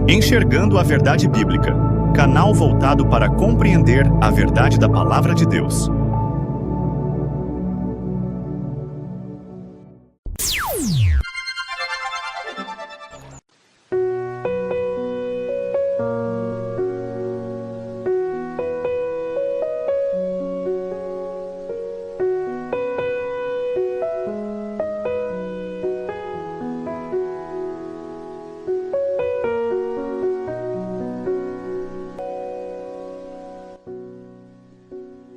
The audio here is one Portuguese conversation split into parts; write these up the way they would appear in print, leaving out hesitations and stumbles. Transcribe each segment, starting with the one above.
Enxergando a Verdade Bíblica, canal voltado para compreender a verdade da Palavra de Deus.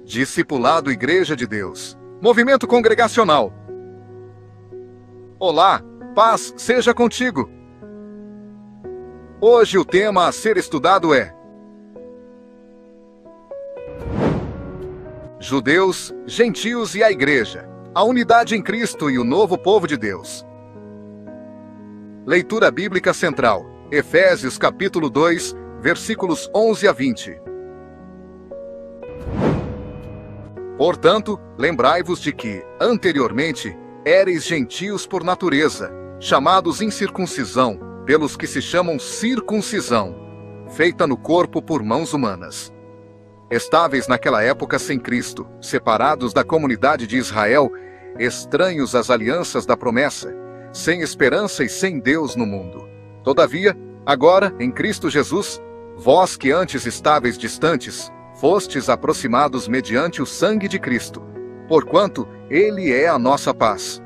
Discipulado Igreja de Deus, movimento congregacional. Olá, paz seja contigo. Hoje o tema a ser estudado é Judeus, Gentios e a Igreja, a unidade em Cristo e o novo povo de Deus. Leitura bíblica central, Efésios capítulo 2, versículos 11 a 20. Portanto, lembrai-vos de que, anteriormente, éreis gentios por natureza, chamados incircuncisão, pelos que se chamam circuncisão, feita no corpo por mãos humanas. Estáveis naquela época sem Cristo, separados da comunidade de Israel, estranhos às alianças da promessa, sem esperança e sem Deus no mundo. Todavia, agora, em Cristo Jesus, vós que antes estáveis distantes, fostes aproximados mediante o sangue de Cristo, porquanto Ele é a nossa paz.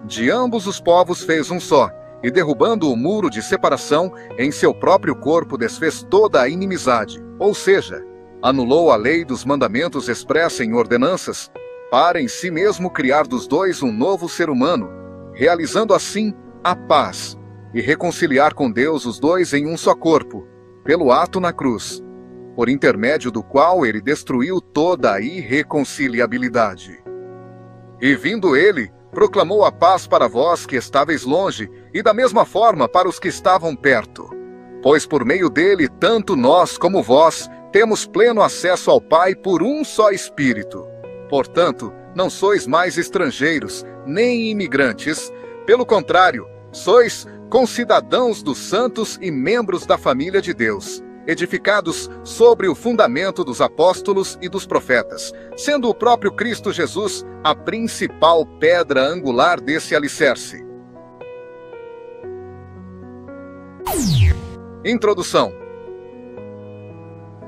De ambos os povos fez um só, e derrubando o muro de separação, em seu próprio corpo desfez toda a inimizade, ou seja, anulou a lei dos mandamentos expressa em ordenanças, para em si mesmo criar dos dois um novo ser humano, realizando assim a paz, e reconciliar com Deus os dois em um só corpo, pelo ato na cruz, por intermédio do qual ele destruiu toda a irreconciliabilidade. E vindo ele, proclamou a paz para vós que estáveis longe, e da mesma forma para os que estavam perto. Pois por meio dele, tanto nós como vós, temos pleno acesso ao Pai por um só Espírito. Portanto, não sois mais estrangeiros, nem imigrantes, pelo contrário, sois concidadãos dos santos e membros da família de Deus, edificados sobre o fundamento dos apóstolos e dos profetas, sendo o próprio Cristo Jesus a principal pedra angular desse alicerce. Introdução.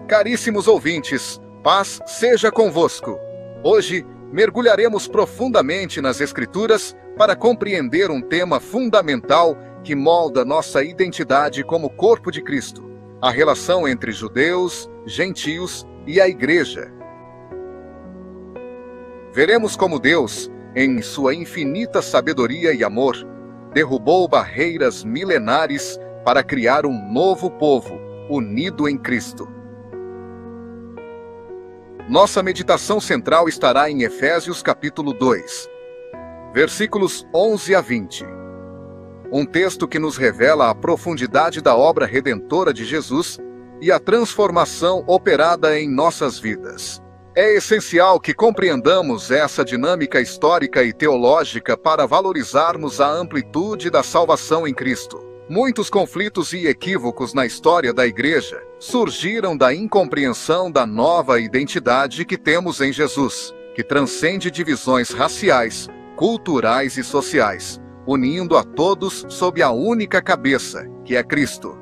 Caríssimos ouvintes, paz seja convosco. Hoje, mergulharemos profundamente nas Escrituras para compreender um tema fundamental que molda nossa identidade como corpo de Cristo: a relação entre judeus, gentios e a Igreja. Veremos como Deus, em sua infinita sabedoria e amor, derrubou barreiras milenares para criar um novo povo, unido em Cristo. Nossa meditação central estará em Efésios capítulo 2, versículos 11 a 20. Um texto que nos revela a profundidade da obra redentora de Jesus e a transformação operada em nossas vidas. É essencial que compreendamos essa dinâmica histórica e teológica para valorizarmos a amplitude da salvação em Cristo. Muitos conflitos e equívocos na história da Igreja surgiram da incompreensão da nova identidade que temos em Jesus, que transcende divisões raciais, culturais e sociais, unindo a todos sob a única cabeça, que é Cristo.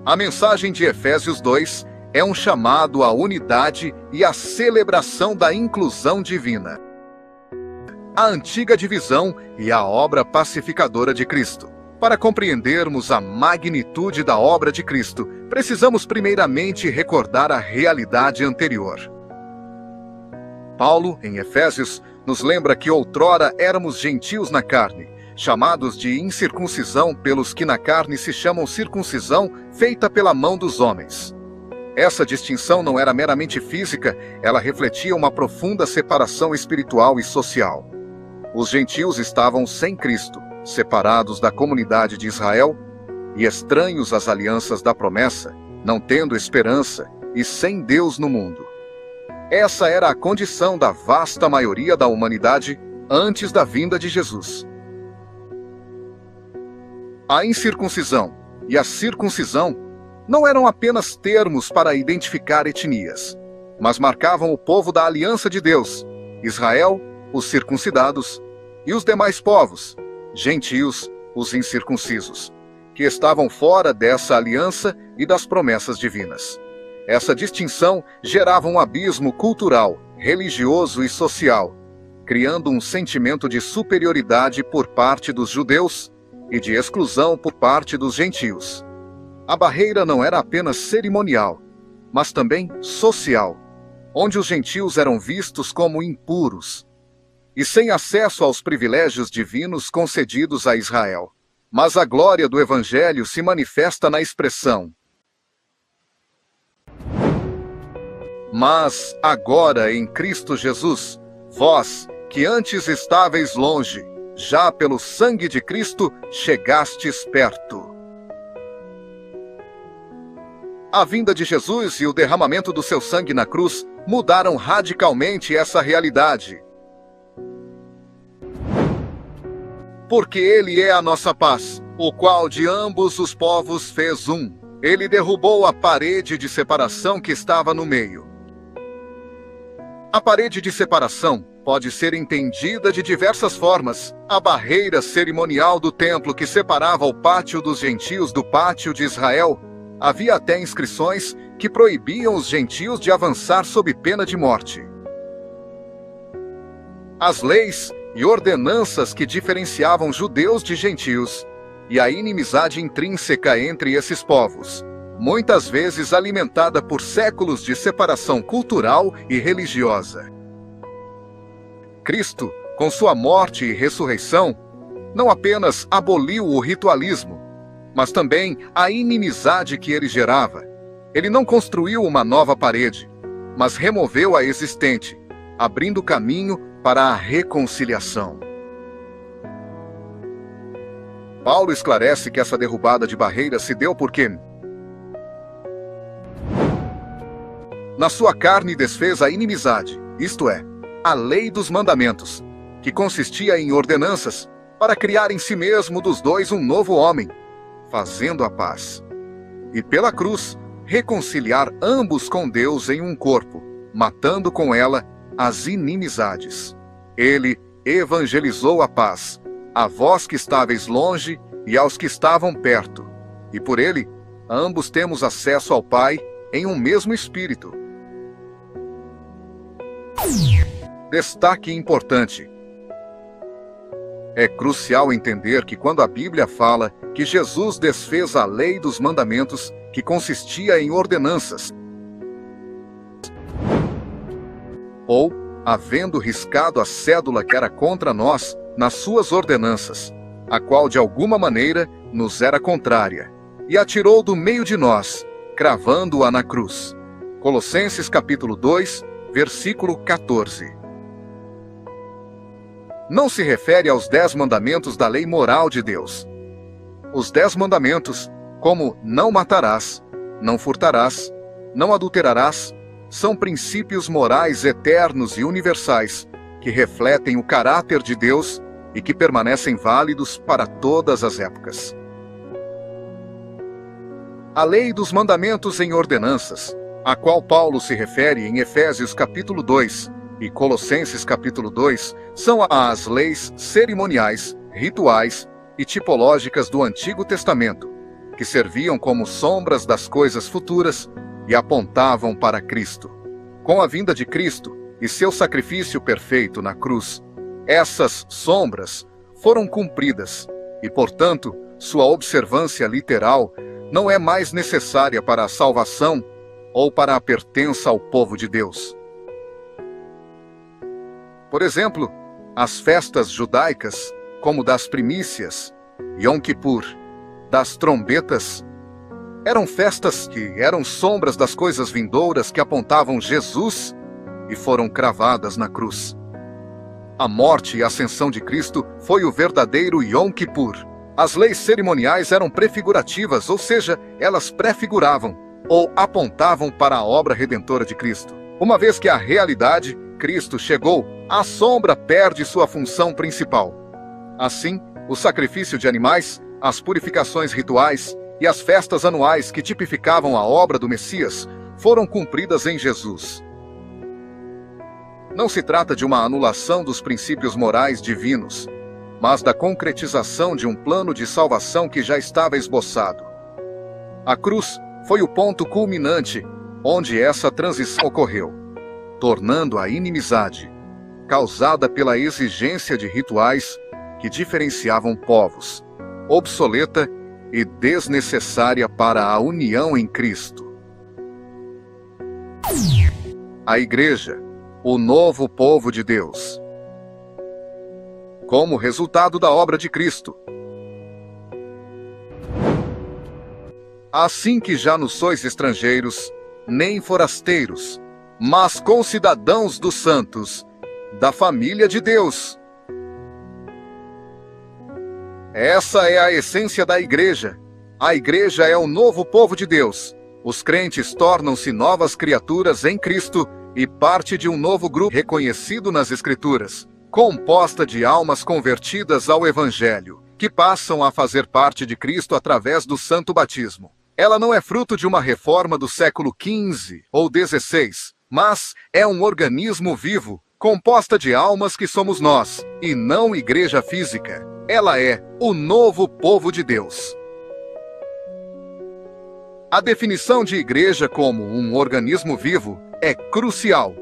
A mensagem de Efésios 2 é um chamado à unidade e à celebração da inclusão divina, a antiga divisão e a obra pacificadora de Cristo. Para compreendermos a magnitude da obra de Cristo, precisamos primeiramente recordar a realidade anterior. Paulo, em Efésios, nos lembra que outrora éramos gentios na carne, chamados de incircuncisão pelos que na carne se chamam circuncisão feita pela mão dos homens. Essa distinção não era meramente física, ela refletia uma profunda separação espiritual e social. Os gentios estavam sem Cristo, separados da comunidade de Israel e estranhos às alianças da promessa, não tendo esperança e sem Deus no mundo. Essa era a condição da vasta maioria da humanidade antes da vinda de Jesus. A incircuncisão e a circuncisão não eram apenas termos para identificar etnias, mas marcavam o povo da aliança de Deus, Israel, os circuncidados, e os demais povos, gentios, os incircuncisos, que estavam fora dessa aliança e das promessas divinas. Essa distinção gerava um abismo cultural, religioso e social, criando um sentimento de superioridade por parte dos judeus e de exclusão por parte dos gentios. A barreira não era apenas cerimonial, mas também social, onde os gentios eram vistos como impuros e sem acesso aos privilégios divinos concedidos a Israel. Mas a glória do Evangelho se manifesta na expressão: mas agora em Cristo Jesus, vós, que antes estáveis longe, já pelo sangue de Cristo chegastes perto. A vinda de Jesus e o derramamento do seu sangue na cruz mudaram radicalmente essa realidade. Porque ele é a nossa paz, o qual de ambos os povos fez um. Ele derrubou a parede de separação que estava no meio. A parede de separação pode ser entendida de diversas formas. A barreira cerimonial do templo que separava o pátio dos gentios do pátio de Israel. Havia até inscrições que proibiam os gentios de avançar sob pena de morte. As leis e ordenanças que diferenciavam judeus de gentios, e a inimizade intrínseca entre esses povos, muitas vezes alimentada por séculos de separação cultural e religiosa. Cristo, com sua morte e ressurreição, não apenas aboliu o ritualismo, mas também a inimizade que ele gerava. Ele não construiu uma nova parede, mas removeu a existente, abrindo caminho para a reconciliação. Paulo esclarece que essa derrubada de barreiras se deu porque na sua carne desfez a inimizade, isto é, a lei dos mandamentos, que consistia em ordenanças para criar em si mesmo dos dois um novo homem, fazendo a paz. E pela cruz, reconciliar ambos com Deus em um corpo, matando com ela as inimizades. Ele evangelizou a paz, a vós que estáveis longe e aos que estavam perto. E por ele, ambos temos acesso ao Pai em um mesmo Espírito. Destaque importante. É crucial entender que quando a Bíblia fala que Jesus desfez a lei dos mandamentos, que consistia em ordenanças, ou havendo riscado a cédula que era contra nós nas suas ordenanças, a qual de alguma maneira nos era contrária, e atirou do meio de nós, cravando-a na cruz. Colossenses capítulo 2, versículo 14. Não se refere aos 10 mandamentos da lei moral de Deus. Os 10 mandamentos, como não matarás, não furtarás, não adulterarás, são princípios morais eternos e universais, que refletem o caráter de Deus e que permanecem válidos para todas as épocas. A lei dos mandamentos em ordenanças, a qual Paulo se refere em Efésios capítulo 2 e Colossenses capítulo 2, são as leis cerimoniais, rituais e tipológicas do Antigo Testamento, que serviam como sombras das coisas futuras e apontavam para Cristo. Com a vinda de Cristo e seu sacrifício perfeito na cruz, essas sombras foram cumpridas e, portanto, sua observância literal não é mais necessária para a salvação ou para a pertença ao povo de Deus. Por exemplo, as festas judaicas, como das primícias, Yom Kippur, das trombetas, eram festas que eram sombras das coisas vindouras que apontavam Jesus e foram cravadas na cruz. A morte e a ascensão de Cristo foi o verdadeiro Yom Kippur. As leis cerimoniais eram prefigurativas, ou seja, elas prefiguravam ou apontavam para a obra redentora de Cristo. Uma vez que a realidade, Cristo, chegou, a sombra perde sua função principal. Assim, o sacrifício de animais, as purificações rituais e as festas anuais que tipificavam a obra do Messias foram cumpridas em Jesus. Não se trata de uma anulação dos princípios morais divinos, mas da concretização de um plano de salvação que já estava esboçado. A cruz foi o ponto culminante onde essa transição ocorreu, tornando a inimizade, causada pela exigência de rituais que diferenciavam povos, obsoleta e desnecessária para a união em Cristo. A Igreja, o novo povo de Deus. Como resultado da obra de Cristo. Assim que já não sois estrangeiros, nem forasteiros, mas concidadãos dos santos, da família de Deus. Essa é a essência da Igreja. A Igreja é o novo povo de Deus. Os crentes tornam-se novas criaturas em Cristo e parte de um novo grupo reconhecido nas Escrituras, composta de almas convertidas ao Evangelho, que passam a fazer parte de Cristo através do santo batismo. Ela não é fruto de uma reforma do século XV ou XVI, mas é um organismo vivo, composta de almas que somos nós, e não igreja física. Ela é o novo povo de Deus. A definição de igreja como um organismo vivo é crucial.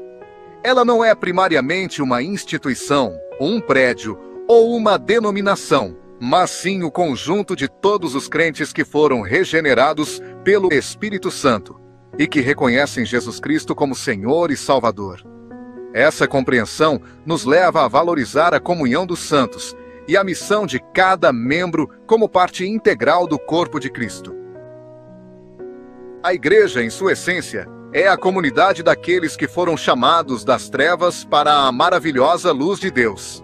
Ela não é primariamente uma instituição, um prédio ou uma denominação, mas sim o conjunto de todos os crentes que foram regenerados pelo Espírito Santo e que reconhecem Jesus Cristo como Senhor e Salvador. Essa compreensão nos leva a valorizar a comunhão dos santos e a missão de cada membro como parte integral do corpo de Cristo. A Igreja, em sua essência, é a comunidade daqueles que foram chamados das trevas para a maravilhosa luz de Deus.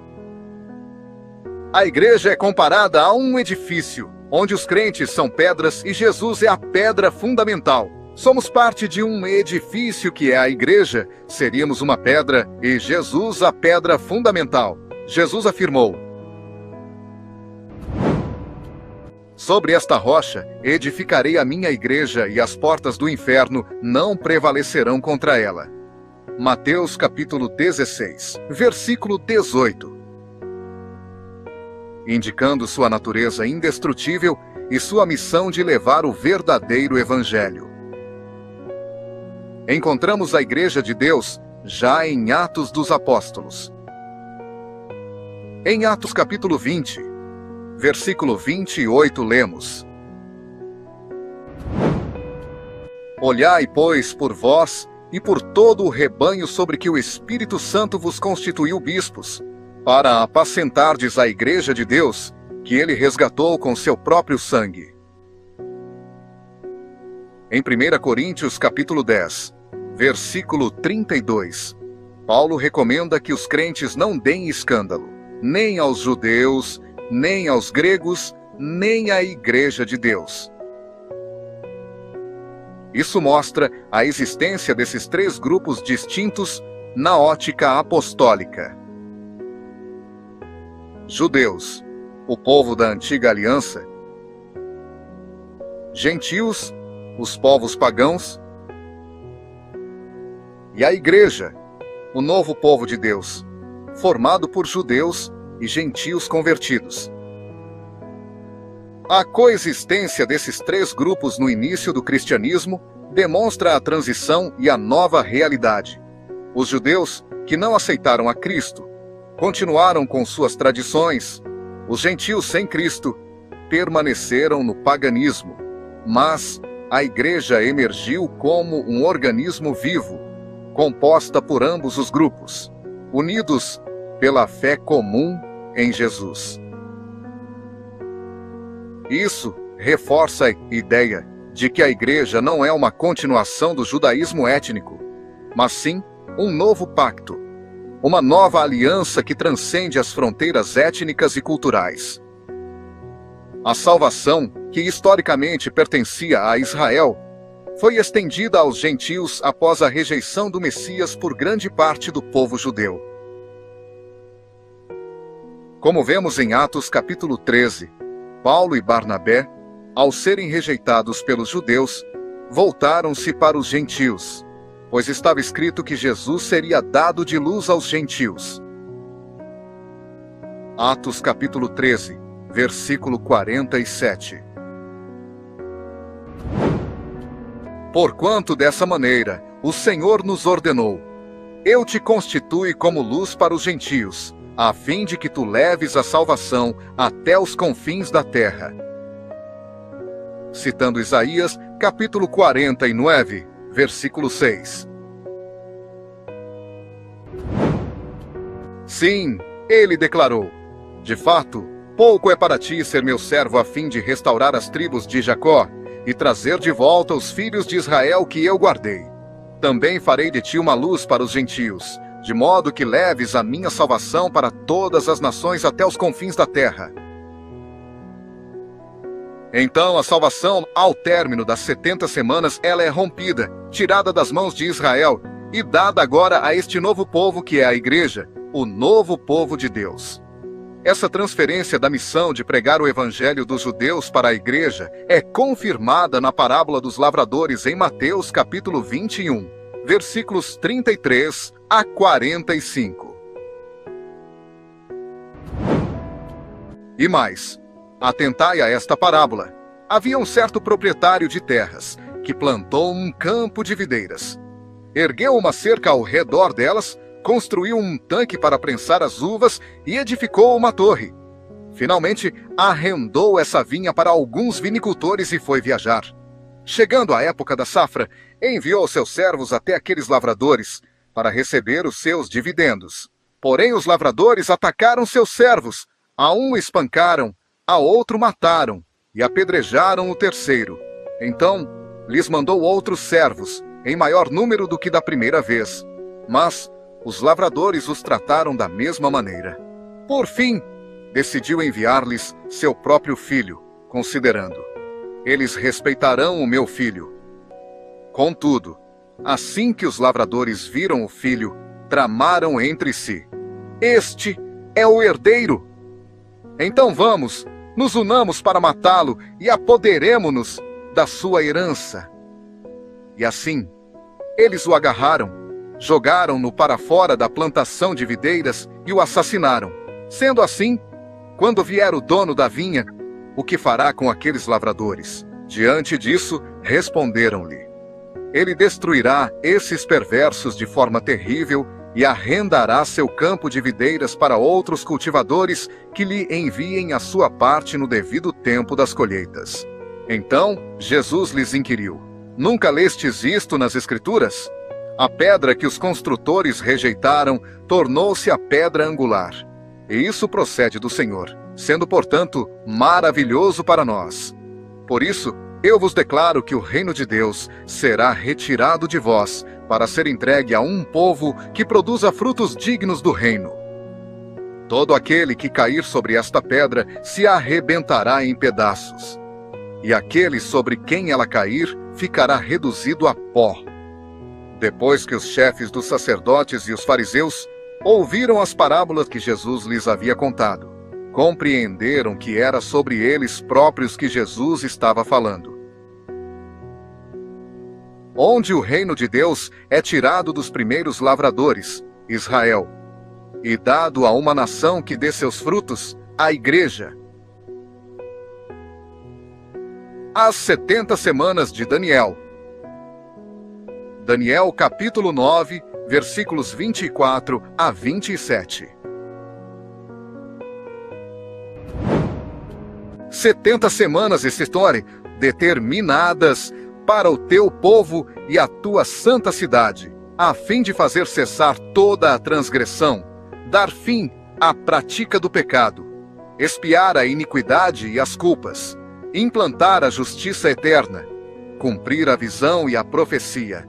A Igreja é comparada a um edifício, onde os crentes são pedras e Jesus é a pedra fundamental. Somos parte de um edifício que é a Igreja, seríamos uma pedra e Jesus a pedra fundamental. Jesus afirmou: sobre esta rocha edificarei a minha igreja e as portas do inferno não prevalecerão contra ela. Mateus capítulo 16, versículo 18. Indicando sua natureza indestrutível e sua missão de levar o verdadeiro evangelho. Encontramos a Igreja de Deus já em Atos dos Apóstolos. Em Atos capítulo 20, versículo 28, lemos: olhai, pois, por vós e por todo o rebanho sobre que o Espírito Santo vos constituiu bispos, para apacentardes a Igreja de Deus, que ele resgatou com seu próprio sangue. Em 1 Coríntios capítulo 10, versículo 32, Paulo recomenda que os crentes não deem escândalo, nem aos judeus, nem aos gregos, nem à Igreja de Deus. Isso mostra a existência desses três grupos distintos na ótica apostólica. Judeus, o povo da antiga aliança. Gentios, os povos pagãos. E a Igreja, o novo povo de Deus, formado por judeus e gentios convertidos. A coexistência desses três grupos no início do cristianismo demonstra a transição e a nova realidade. Os judeus, que não aceitaram a Cristo, continuaram com suas tradições. Os gentios sem Cristo permaneceram no paganismo, mas a Igreja emergiu como um organismo vivo, composta por ambos os grupos, unidos pela fé comum em Jesus. Isso reforça a ideia de que a Igreja não é uma continuação do judaísmo étnico, mas sim um novo pacto, uma nova aliança que transcende as fronteiras étnicas e culturais. A salvação, que historicamente pertencia a Israel, foi estendida aos gentios após a rejeição do Messias por grande parte do povo judeu. Como vemos em Atos capítulo 13, Paulo e Barnabé, ao serem rejeitados pelos judeus, voltaram-se para os gentios, pois estava escrito que Jesus seria dado de luz aos gentios. Atos capítulo 13, versículo 47. Porquanto dessa maneira o Senhor nos ordenou: Eu te constitui como luz para os gentios, a fim de que tu leves a salvação até os confins da terra. Citando Isaías, capítulo 49, versículo 6. Sim, ele declarou: De fato, pouco é para ti ser meu servo a fim de restaurar as tribos de Jacó e trazer de volta os filhos de Israel que eu guardei. Também farei de ti uma luz para os gentios, de modo que leves a minha salvação para todas as nações até os confins da terra. Então a salvação, ao término das 70 semanas, ela é rompida, tirada das mãos de Israel e dada agora a este novo povo que é a Igreja, o novo povo de Deus. Essa transferência da missão de pregar o evangelho dos judeus para a Igreja é confirmada na parábola dos lavradores em Mateus capítulo 21, versículos 33 a 45. E mais, atentai a esta parábola. Havia um certo proprietário de terras, que plantou um campo de videiras. Ergueu uma cerca ao redor delas, construiu um tanque para prensar as uvas e edificou uma torre. Finalmente, arrendou essa vinha para alguns vinicultores e foi viajar. Chegando à época da safra, enviou seus servos até aqueles lavradores para receber os seus dividendos. Porém, os lavradores atacaram seus servos. A um espancaram, a outro mataram e apedrejaram o terceiro. Então, lhes mandou outros servos, em maior número do que da primeira vez. Mas os lavradores os trataram da mesma maneira. Por fim, decidiu enviar-lhes seu próprio filho, considerando: eles respeitarão o meu filho. Contudo, assim que os lavradores viram o filho, tramaram entre si: Este é o herdeiro. Então vamos, nos unamos para matá-lo e apoderemo-nos da sua herança. E assim, eles o agarraram, jogaram-no para fora da plantação de videiras e o assassinaram. Sendo assim, quando vier o dono da vinha, o que fará com aqueles lavradores? Diante disso, responderam-lhe: Ele destruirá esses perversos de forma terrível e arrendará seu campo de videiras para outros cultivadores que lhe enviem a sua parte no devido tempo das colheitas. Então, Jesus lhes inquiriu: Nunca lestes isto nas Escrituras? A pedra que os construtores rejeitaram tornou-se a pedra angular. E isso procede do Senhor, sendo, portanto, maravilhoso para nós. Por isso, eu vos declaro que o reino de Deus será retirado de vós, para ser entregue a um povo que produza frutos dignos do reino. Todo aquele que cair sobre esta pedra se arrebentará em pedaços, e aquele sobre quem ela cair ficará reduzido a pó. Depois que os chefes dos sacerdotes e os fariseus ouviram as parábolas que Jesus lhes havia contado, compreenderam que era sobre eles próprios que Jesus estava falando. Onde o reino de Deus é tirado dos primeiros lavradores, Israel, e dado a uma nação que dê seus frutos, a Igreja. As 70 semanas de Daniel. Daniel capítulo 9, versículos 24 a 27. 70 semanas, essa história, determinadas para o teu povo e a tua santa cidade, a fim de fazer cessar toda a transgressão, dar fim à prática do pecado, expiar a iniquidade e as culpas, implantar a justiça eterna, cumprir a visão e a profecia,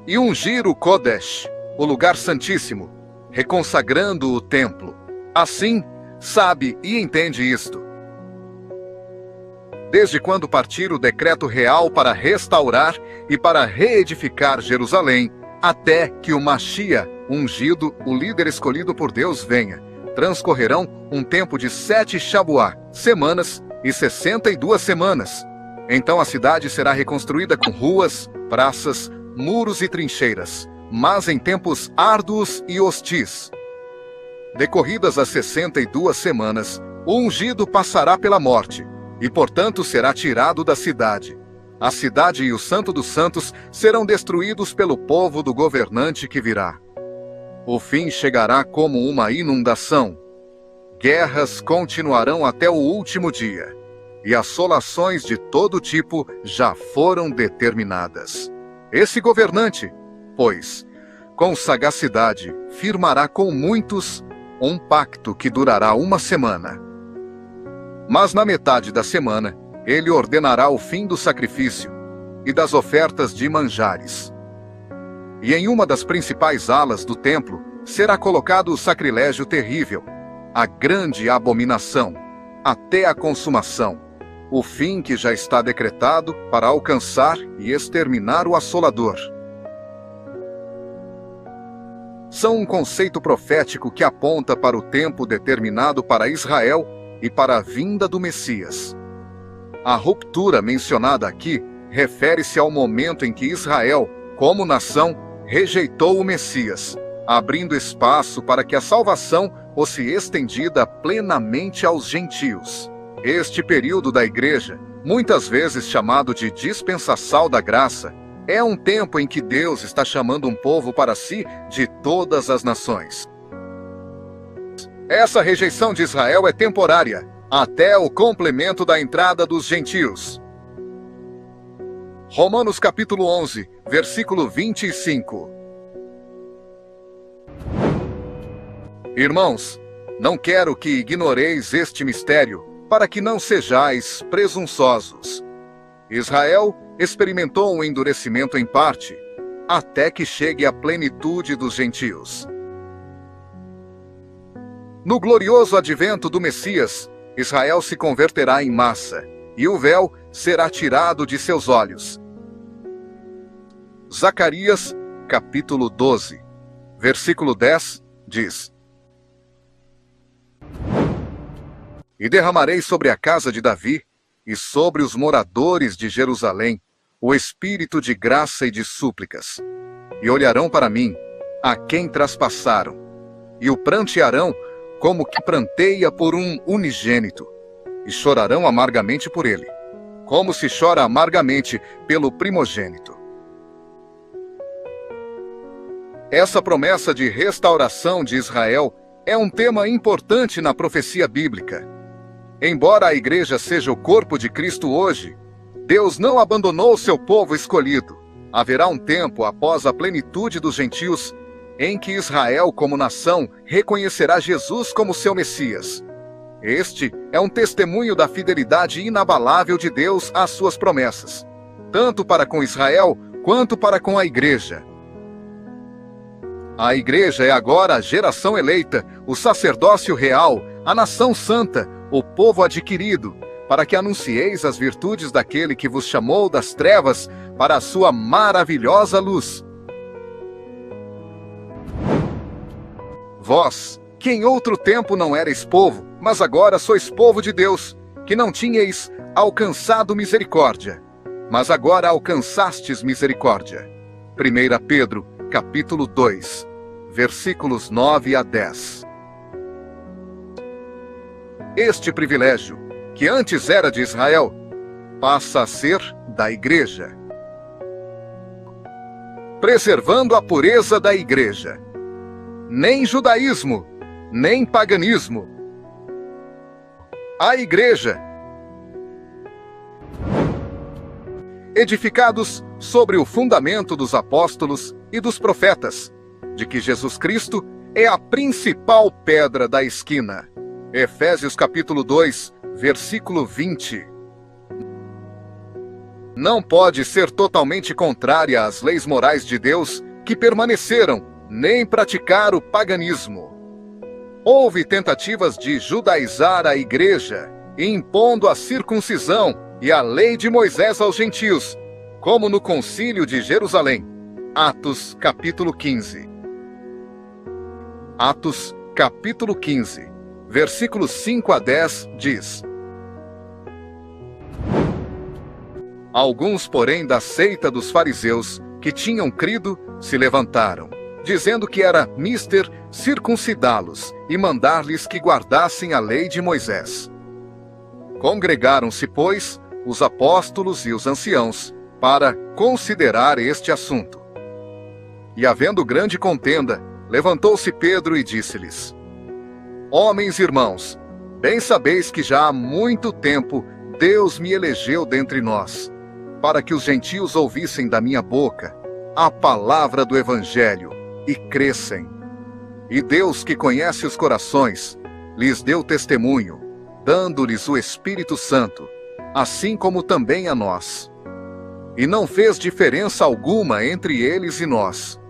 e ungir o Kodesh, o lugar santíssimo, reconsagrando o templo. Assim, sabe e entende isto. desde quando partir o decreto real para restaurar e para reedificar Jerusalém, até que o Machia, ungido, o líder escolhido por Deus, venha. Transcorrerão um tempo de 7 Shabuá, semanas, e 62 semanas. Então a cidade será reconstruída com ruas, praças, muros e trincheiras, mas em tempos árduos e hostis. Decorridas as 62 semanas, o ungido passará pela morte, e portanto será tirado da cidade. A cidade e o Santo dos Santos serão destruídos pelo povo do governante que virá. O fim chegará como uma inundação. Guerras continuarão até o último dia, e assolações de todo tipo já foram determinadas. Esse governante, pois, com sagacidade, firmará com muitos um pacto que durará 1 semana. Mas na metade da semana, ele ordenará o fim do sacrifício e das ofertas de manjares. E em uma das principais alas do templo será colocado o sacrilégio terrível, a grande abominação, até a consumação, o fim que já está decretado para alcançar e exterminar o assolador. São um conceito profético que aponta para o tempo determinado para Israel e para a vinda do Messias. A ruptura mencionada aqui refere-se ao momento em que Israel, como nação, rejeitou o Messias, abrindo espaço para que a salvação fosse estendida plenamente aos gentios. Este período da Igreja, muitas vezes chamado de dispensação da graça, é um tempo em que Deus está chamando um povo para si de todas as nações. Essa rejeição de Israel é temporária, até o complemento da entrada dos gentios. Romanos capítulo 11, versículo 25. Irmãos, não quero que ignoreis este mistério, para que não sejais presunçosos. Israel experimentou um endurecimento em parte, até que chegue a plenitude dos gentios. No glorioso advento do Messias, Israel se converterá em massa, e o véu será tirado de seus olhos. Zacarias, capítulo 12, versículo 10, diz: E derramarei sobre a casa de Davi e sobre os moradores de Jerusalém o espírito de graça e de súplicas. E olharão para mim, a quem traspassaram, e o prantearão como que pranteia por um unigênito, e chorarão amargamente por ele, como se chora amargamente pelo primogênito. Essa promessa de restauração de Israel é um tema importante na profecia bíblica. Embora a igreja seja o corpo de Cristo hoje, Deus não abandonou seu povo escolhido. Haverá um tempo após a plenitude dos gentios em que Israel, como nação, reconhecerá Jesus como seu Messias. Este é um testemunho da fidelidade inabalável de Deus às suas promessas, tanto para com Israel quanto para com a igreja. A igreja é agora a geração eleita, o sacerdócio real, a nação santa, o povo adquirido, para que anuncieis as virtudes daquele que vos chamou das trevas para a sua maravilhosa luz. Vós, que em outro tempo não erais povo, mas agora sois povo de Deus, que não tinhais alcançado misericórdia, mas agora alcançastes misericórdia. 1 Pedro, capítulo 2, versículos 9 a 10. Este privilégio, que antes era de Israel, passa a ser da igreja. Preservando a pureza da igreja. Nem judaísmo, nem paganismo. A igreja. Edificados sobre o fundamento dos apóstolos e dos profetas, de que Jesus Cristo é a principal pedra da esquina. Efésios capítulo 2, versículo 20. Não pode ser totalmente contrária às leis morais de Deus que permaneceram, nem praticar o paganismo. Houve tentativas de judaizar a igreja, impondo a circuncisão, e a lei de Moisés aos gentios, como no concílio de Jerusalém. Atos, capítulo 15. Atos, capítulo 15, versículos 5 a 10, diz: Alguns, porém, da seita dos fariseus, que tinham crido, se levantaram, dizendo que era mister circuncidá-los e mandar-lhes que guardassem a lei de Moisés. Congregaram-se, pois, os apóstolos e os anciãos, para considerar este assunto. E havendo grande contenda, levantou-se Pedro e disse-lhes: Homens e irmãos, bem sabeis que já há muito tempo Deus me elegeu dentre nós, para que os gentios ouvissem da minha boca a palavra do Evangelho e crescem. E Deus, que conhece os corações, lhes deu testemunho, dando-lhes o Espírito Santo, assim como também a nós. E não fez diferença alguma entre eles e nós,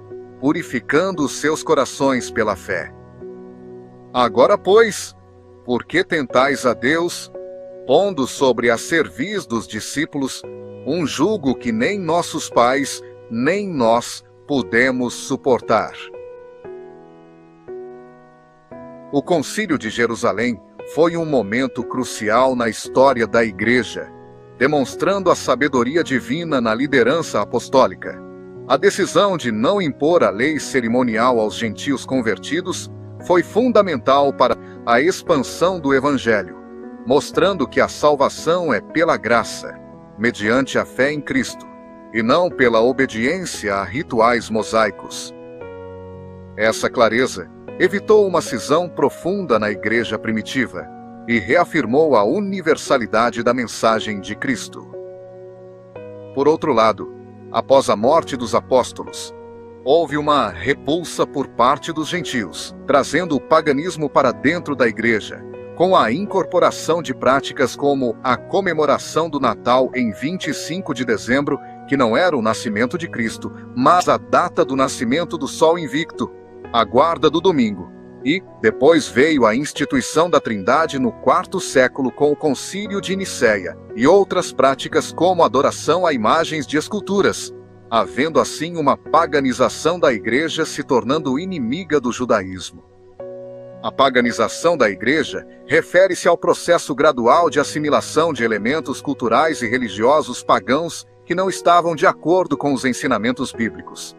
purificando os seus corações pela fé. Agora, pois, por que tentais a Deus, pondo sobre a cerviz dos discípulos um jugo que nem nossos pais, nem nós pudemos suportar? O Concílio de Jerusalém foi um momento crucial na história da Igreja, demonstrando a sabedoria divina na liderança apostólica. A decisão de não impor a lei cerimonial aos gentios convertidos foi fundamental para a expansão do Evangelho, mostrando que a salvação é pela graça, mediante a fé em Cristo, e não pela obediência a rituais mosaicos. Essa clareza evitou uma cisão profunda na Igreja primitiva e reafirmou a universalidade da mensagem de Cristo. Por outro lado, após a morte dos apóstolos, houve uma repulsa por parte dos gentios, trazendo o paganismo para dentro da Igreja, com a incorporação de práticas como a comemoração do Natal em 25 de dezembro, que não era o nascimento de Cristo, mas a data do nascimento do Sol Invicto, a guarda do domingo. E depois veio a instituição da Trindade no IV século com o Concílio de Nicéia, e outras práticas como adoração a imagens de esculturas, havendo assim uma paganização da Igreja se tornando inimiga do judaísmo. A paganização da Igreja refere-se ao processo gradual de assimilação de elementos culturais e religiosos pagãos que não estavam de acordo com os ensinamentos bíblicos.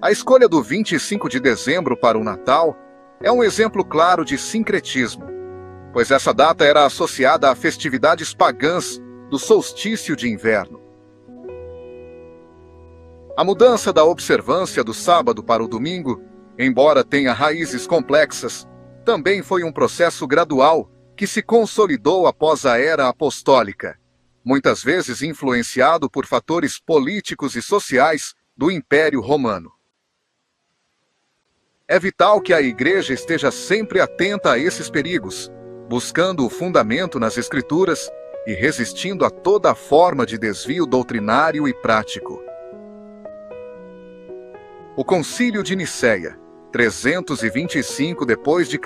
A escolha do 25 de dezembro para o Natal é um exemplo claro de sincretismo, pois essa data era associada a festividades pagãs do solstício de inverno. A mudança da observância do sábado para o domingo, embora tenha raízes complexas, também foi um processo gradual que se consolidou após a era apostólica, muitas vezes influenciado por fatores políticos e sociais do Império Romano. É vital que a Igreja esteja sempre atenta a esses perigos, buscando o fundamento nas Escrituras e resistindo a toda forma de desvio doutrinário e prático. O Concílio de Nicéia, 325 d.C.,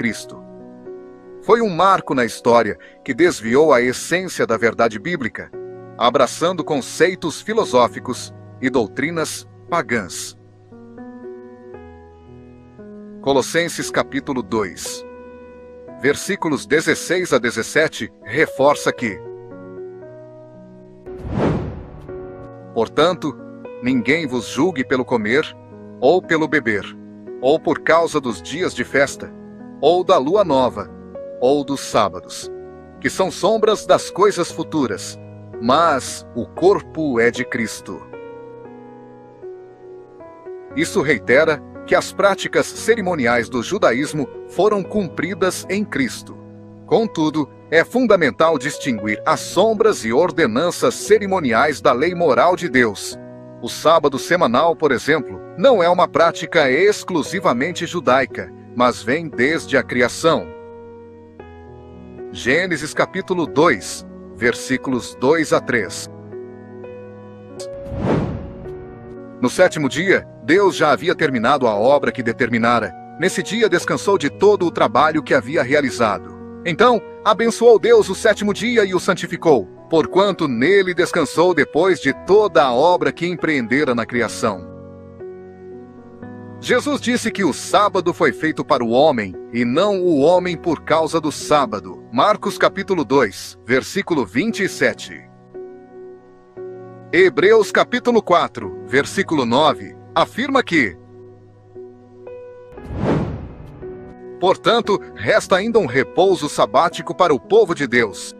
foi um marco na história que desviou a essência da verdade bíblica, abraçando conceitos filosóficos e doutrinas pagãs. Colossenses capítulo 2, versículos 16 a 17, reforça que: Portanto, ninguém vos julgue pelo comer, ou pelo beber, ou por causa dos dias de festa, ou da lua nova, ou dos sábados, que são sombras das coisas futuras, mas o corpo é de Cristo. Isso reitera que as práticas cerimoniais do judaísmo foram cumpridas em Cristo. Contudo, é fundamental distinguir as sombras e ordenanças cerimoniais da lei moral de Deus. O sábado semanal, por exemplo, não é uma prática exclusivamente judaica, mas vem desde a criação. Gênesis capítulo 2, versículos 2 a 3. No sétimo dia, Deus já havia terminado a obra que determinara. Nesse dia descansou de todo o trabalho que havia realizado. Então, abençoou Deus o sétimo dia e o santificou, porquanto nele descansou depois de toda a obra que empreendera na criação. Jesus disse que o sábado foi feito para o homem, e não o homem por causa do sábado. Marcos capítulo 2, versículo 27. Hebreus capítulo 4, versículo 9, afirma que: portanto, resta ainda um repouso sabático para o povo de Deus.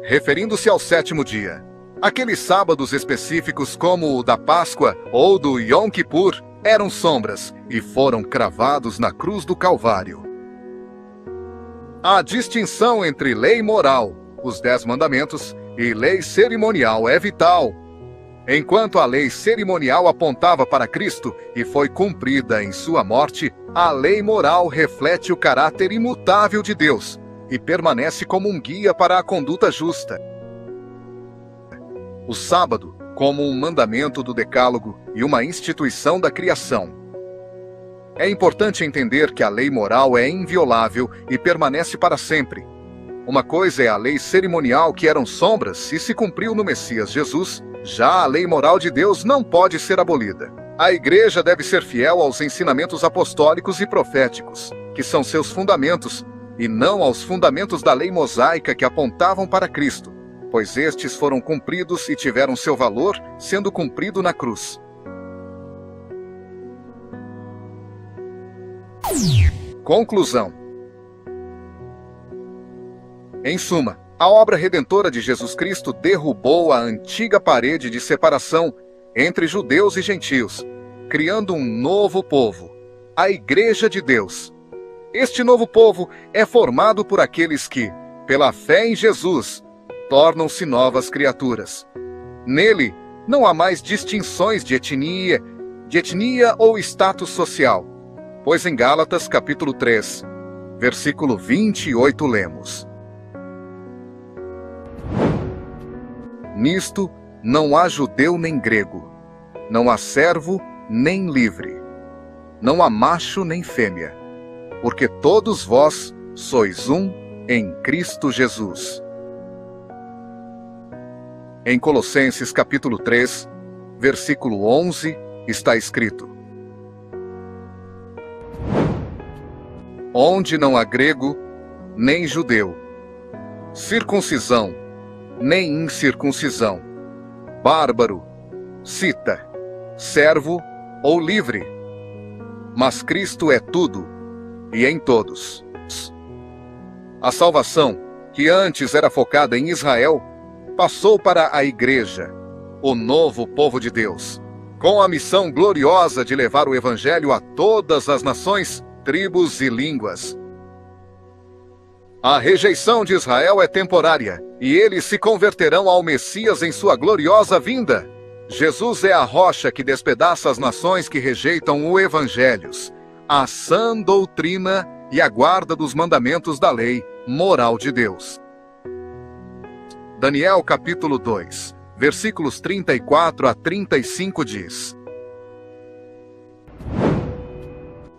Referindo-se ao sétimo dia. Aqueles sábados específicos, como o da Páscoa ou do Yom Kippur, eram sombras e foram cravados na cruz do Calvário. A distinção entre lei moral, os 10 mandamentos, e lei cerimonial é vital. Enquanto a lei cerimonial apontava para Cristo e foi cumprida em sua morte, a lei moral reflete o caráter imutável de Deus e permanece como um guia para a conduta justa. O sábado, como um mandamento do Decálogo e uma instituição da criação. É importante entender que a lei moral é inviolável e permanece para sempre. Uma coisa é a lei cerimonial, que eram sombras e se cumpriu no Messias Jesus. Já a lei moral de Deus não pode ser abolida. A Igreja deve ser fiel aos ensinamentos apostólicos e proféticos, que são seus fundamentos, e não aos fundamentos da lei mosaica que apontavam para Cristo, pois estes foram cumpridos e tiveram seu valor sendo cumprido na cruz. Conclusão. Em suma, a obra redentora de Jesus Cristo derrubou a antiga parede de separação entre judeus e gentios, criando um novo povo, a Igreja de Deus. Este novo povo é formado por aqueles que, pela fé em Jesus, tornam-se novas criaturas. Nele, não há mais distinções de etnia ou status social, pois em Gálatas capítulo 3, versículo 28 lemos: nisto não há judeu nem grego, não há servo nem livre, não há macho nem fêmea, porque todos vós sois um em Cristo Jesus. Em Colossenses capítulo 3, versículo 11, está escrito: onde não há grego, nem judeu, circuncisão, nem incircuncisão, bárbaro, cita, servo ou livre, mas Cristo é tudo e em todos. A salvação, que antes era focada em Israel, passou para a Igreja, o novo povo de Deus, com a missão gloriosa de levar o Evangelho a todas as nações, tribos e línguas. A rejeição de Israel é temporária, e eles se converterão ao Messias em sua gloriosa vinda. Jesus é a rocha que despedaça as nações que rejeitam o Evangelho, a sã doutrina e a guarda dos mandamentos da lei moral de Deus. Daniel capítulo 2, versículos 34 a 35 diz: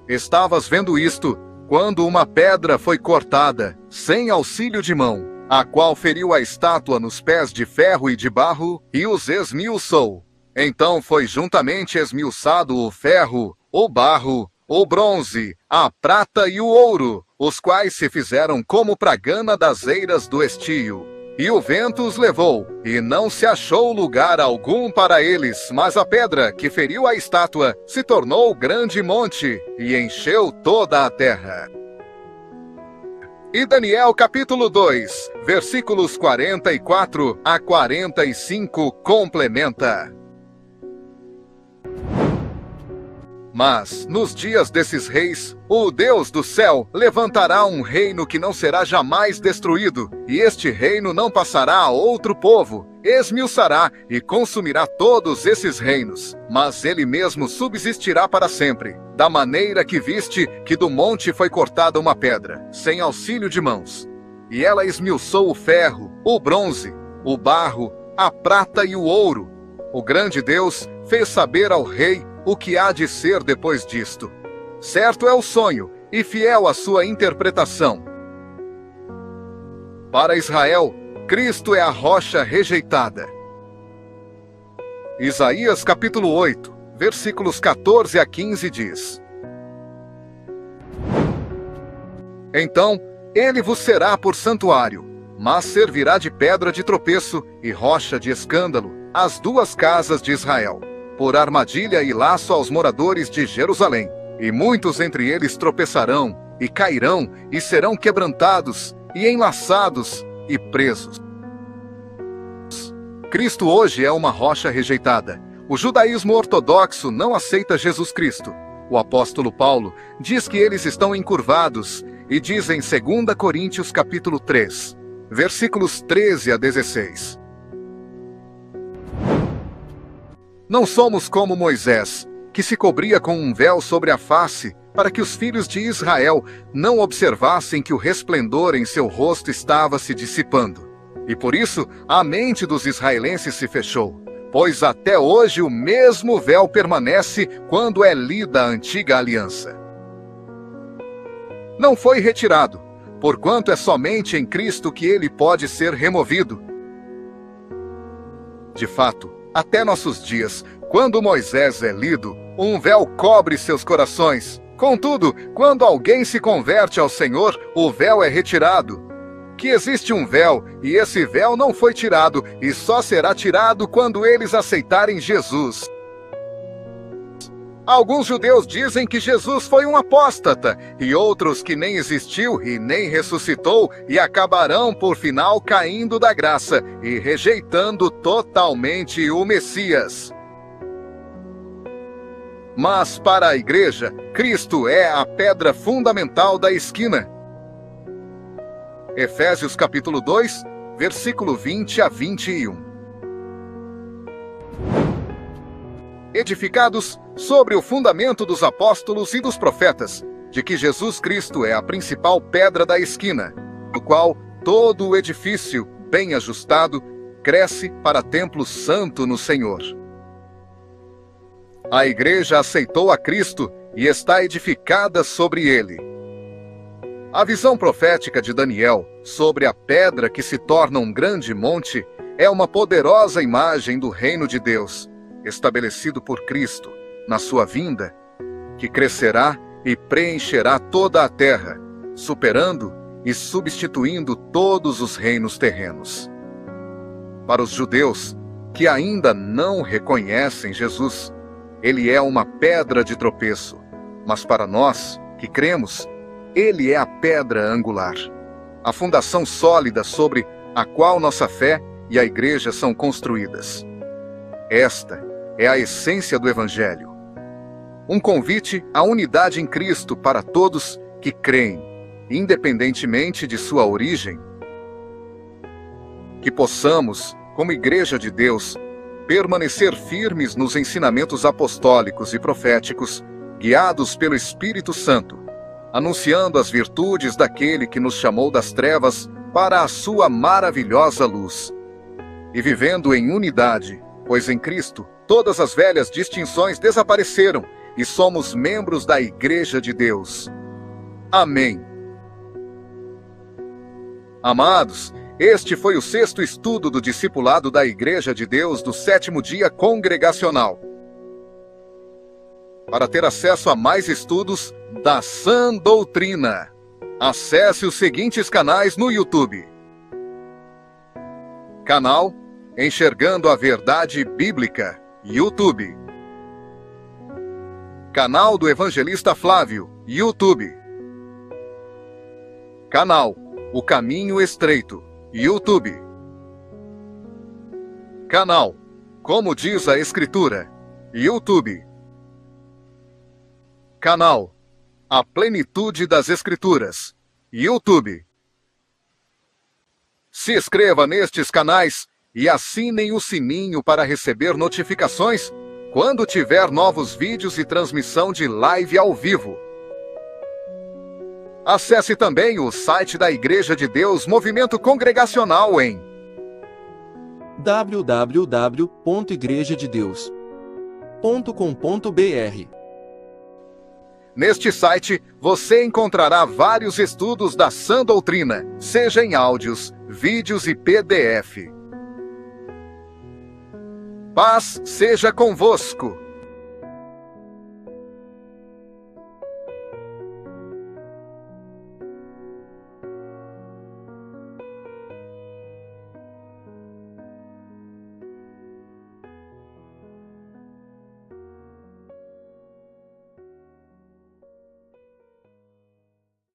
estavas vendo isto, quando uma pedra foi cortada, sem auxílio de mão, a qual feriu a estátua nos pés de ferro e de barro, e os esmiuçou. Então foi juntamente esmiuçado o ferro, o barro, o bronze, a prata e o ouro, os quais se fizeram como pragana das eiras do estio. E o vento os levou, e não se achou lugar algum para eles, mas a pedra que feriu a estátua se tornou grande monte, e encheu toda a terra. E Daniel capítulo 2, versículos 44 a 45 complementa: mas, nos dias desses reis, o Deus do céu levantará um reino que não será jamais destruído, e este reino não passará a outro povo, esmiuçará e consumirá todos esses reinos, mas ele mesmo subsistirá para sempre, da maneira que viste que do monte foi cortada uma pedra, sem auxílio de mãos. E ela esmiuçou o ferro, o bronze, o barro, a prata e o ouro. O grande Deus fez saber ao rei o que há de ser depois disto. Certo é o sonho, e fiel a sua interpretação. Para Israel, Cristo é a rocha rejeitada. Isaías capítulo 8, versículos 14 a 15 diz: Então, ele vos será por santuário, mas servirá de pedra de tropeço e rocha de escândalo às duas casas de Israel, por armadilha e laço aos moradores de Jerusalém. E muitos entre eles tropeçarão, e cairão, e serão quebrantados, e enlaçados, e presos. Cristo hoje é uma rocha rejeitada. O judaísmo ortodoxo não aceita Jesus Cristo. O apóstolo Paulo diz que eles estão encurvados, e diz em 2 Coríntios capítulo 3, versículos 13 a 16. Não somos como Moisés, que se cobria com um véu sobre a face, para que os filhos de Israel não observassem que o resplendor em seu rosto estava se dissipando. E por isso a mente dos israelenses se fechou, pois até hoje o mesmo véu permanece quando é lida a antiga aliança. Não foi retirado, porquanto é somente em Cristo que ele pode ser removido. De fato, até nossos dias, quando Moisés é lido, um véu cobre seus corações. Contudo, quando alguém se converte ao Senhor, o véu é retirado. Que existe um véu, e esse véu não foi tirado, e só será tirado quando eles aceitarem Jesus. Alguns judeus dizem que Jesus foi um apóstata, e outros que nem existiu e nem ressuscitou, e acabarão por final caindo da graça e rejeitando totalmente o Messias. Mas para a igreja, Cristo é a pedra fundamental da esquina. Efésios capítulo 2, versículo 20 a 21. Edificados sobre o fundamento dos apóstolos e dos profetas, de que Jesus Cristo é a principal pedra da esquina, do qual todo o edifício, bem ajustado, cresce para templo santo no Senhor. A igreja aceitou a Cristo e está edificada sobre ele. A visão profética de Daniel sobre a pedra que se torna um grande monte é uma poderosa imagem do reino de Deus, estabelecido por Cristo, na sua vinda, que crescerá e preencherá toda a terra, superando e substituindo todos os reinos terrenos. Para os judeus, que ainda não reconhecem Jesus, ele é uma pedra de tropeço, mas para nós, que cremos, ele é a pedra angular, a fundação sólida sobre a qual nossa fé e a igreja são construídas. Esta é a essência do Evangelho. Um convite à unidade em Cristo para todos que creem, independentemente de sua origem. Que possamos, como Igreja de Deus, permanecer firmes nos ensinamentos apostólicos e proféticos, guiados pelo Espírito Santo, anunciando as virtudes daquele que nos chamou das trevas para a sua maravilhosa luz. E vivendo em unidade, pois em Cristo todas as velhas distinções desapareceram e somos membros da Igreja de Deus. Amém. Amados, este foi o 6º estudo do discipulado da Igreja de Deus do 7º dia congregacional. Para ter acesso a mais estudos da Sã Doutrina, acesse os seguintes canais no YouTube. Canal Enxergando a Verdade Bíblica, YouTube. Canal do Evangelista Flávio, YouTube. Canal O Caminho Estreito, YouTube. Canal Como Diz a Escritura, YouTube. Canal A Plenitude das Escrituras, YouTube. Se inscreva nestes canais e assinem o sininho para receber notificações quando tiver novos vídeos e transmissão de live ao vivo. Acesse também o site da Igreja de Deus Movimento Congregacional em www.igrejadedeus.com.br. Neste site, você encontrará vários estudos da sã doutrina, seja em áudios, vídeos e PDF. Paz seja convosco.